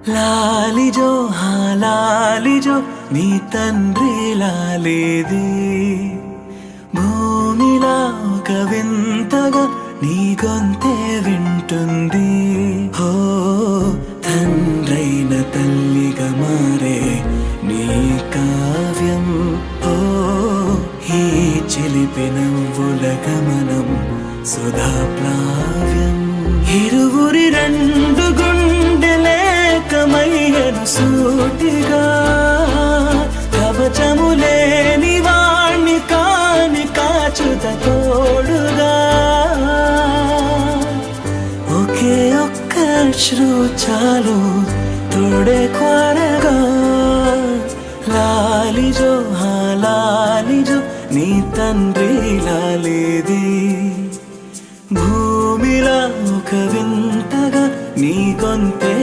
లాలిజో లాలిజో నీ తండ్రి లాలేది భూమిలా ఒక వింతగా నీ గొంతే వింటుంది హో తండ్రైన తల్లిగా మారే నీ కావ్యం హో ఈ చిలిపి నవ్వుల గమనం సుధా ప్లావ్యం ఇరువురి రెండు గుండెలేకమయ్యను సూటిగా కవచములేని వాణ్ణి కాని కాచుత తోడుగా ఒకే ఒక్క అశ్రు చాలు తోడే కొరగా లాలిజో లాలిజో నీ తండ్రి లాలేది భూమిలా ఒక వింతగా నీ గొంతే